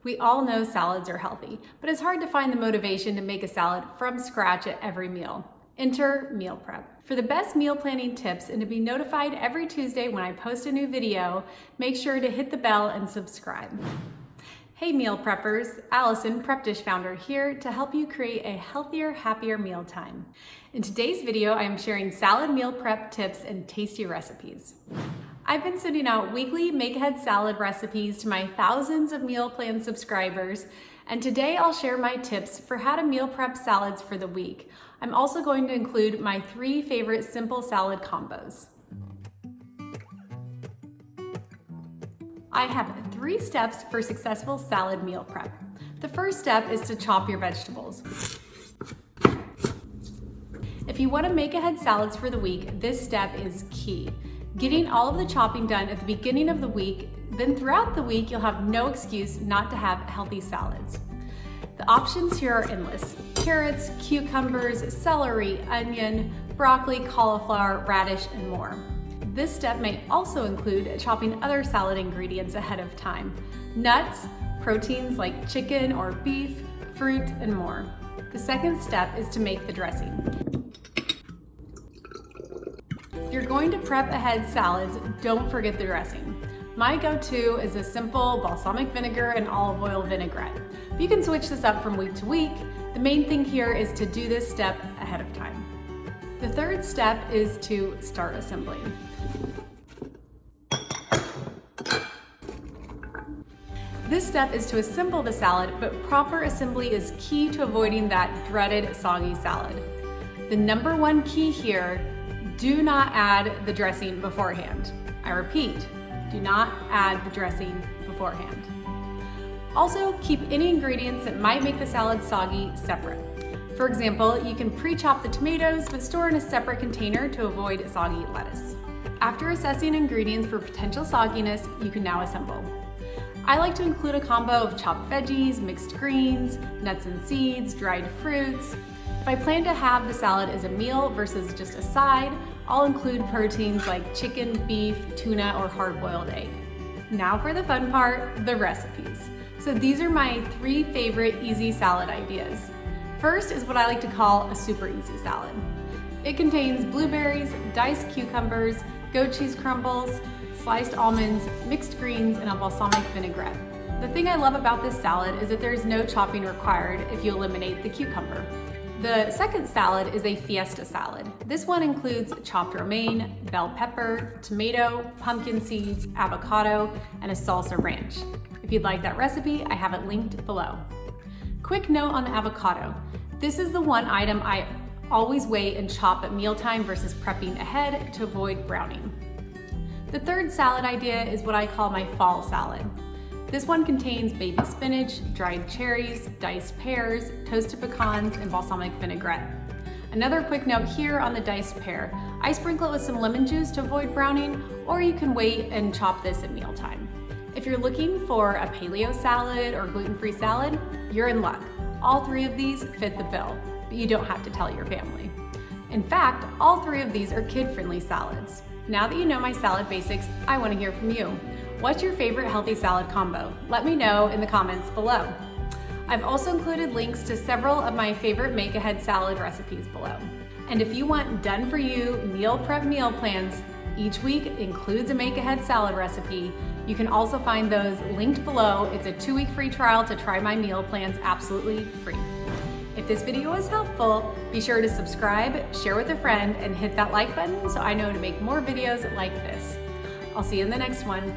We all know salads are healthy, but it's hard to find the motivation to make a salad from scratch at every meal. Enter meal prep. For the best meal planning tips and to be notified every Tuesday when I post a new video, make sure to hit the bell and subscribe. Hey meal preppers, Allison, Prep Dish founder here to help you create a healthier, happier mealtime. In today's video, I am sharing salad meal prep tips and tasty recipes. I've been sending out weekly make-ahead salad recipes to my thousands of meal plan subscribers, and today I'll share my tips for how to meal prep salads for the week. I'm also going to include my 3 favorite simple salad combos. I have 3 steps for successful salad meal prep. The first step is to chop your vegetables. If you want to make ahead salads for the week, this step is key. Getting all of the chopping done at the beginning of the week, then throughout the week you'll have no excuse not to have healthy salads. The options here are endless. Carrots, cucumbers, celery, onion, broccoli, cauliflower, radish, and more. This step may also include chopping other salad ingredients ahead of time. Nuts, proteins like chicken or beef, fruit, and more. The second step is to make the dressing. If you're going to prep ahead salads, don't forget the dressing. My go-to is a simple balsamic vinegar and olive oil vinaigrette. But you can switch this up from week to week. The main thing here is to do this step ahead of time. The third step is to start assembling. This step is to assemble the salad, but proper assembly is key to avoiding that dreaded soggy salad. The number 1 key here, do not add the dressing beforehand. I repeat, do not add the dressing beforehand. Also, keep any ingredients that might make the salad soggy separate. For example, you can pre-chop the tomatoes but store in a separate container to avoid soggy lettuce. After assessing ingredients for potential sogginess, you can now assemble. I like to include a combo of chopped veggies, mixed greens, nuts and seeds, dried fruits. If I plan to have the salad as a meal versus just a side, I'll include proteins like chicken, beef, tuna, or hard-boiled egg. Now for the fun part, the recipes. So these are my 3 favorite easy salad ideas. First is what I like to call a super easy salad. It contains blueberries, diced cucumbers, goat cheese crumbles, sliced almonds, mixed greens, and a balsamic vinaigrette. The thing I love about this salad is that there's no chopping required if you eliminate the cucumber. The second salad is a Fiesta salad. This one includes chopped romaine, bell pepper, tomato, pumpkin seeds, avocado, and a salsa ranch. If you'd like that recipe, I have it linked below. Quick note on the avocado. This is the one item I always weigh and chop at mealtime versus prepping ahead to avoid browning. The third salad idea is what I call my fall salad. This one contains baby spinach, dried cherries, diced pears, toasted pecans, and balsamic vinaigrette. Another quick note here on the diced pear. I sprinkle it with some lemon juice to avoid browning, or you can wait and chop this at mealtime. If you're looking for a paleo salad or gluten-free salad, you're in luck. All 3 of these fit the bill, but you don't have to tell your family. In fact, all 3 of these are kid-friendly salads. Now that you know my salad basics, I want to hear from you. What's your favorite healthy salad combo? Let me know in the comments below. I've also included links to several of my favorite make-ahead salad recipes below. And if you want done-for-you meal prep meal plans, each week includes a make-ahead salad recipe. You can also find those linked below. It's a 2-week free trial to try my meal plans absolutely free. If this video was helpful, be sure to subscribe, share with a friend, and hit that like button so I know to make more videos like this. I'll see you in the next one.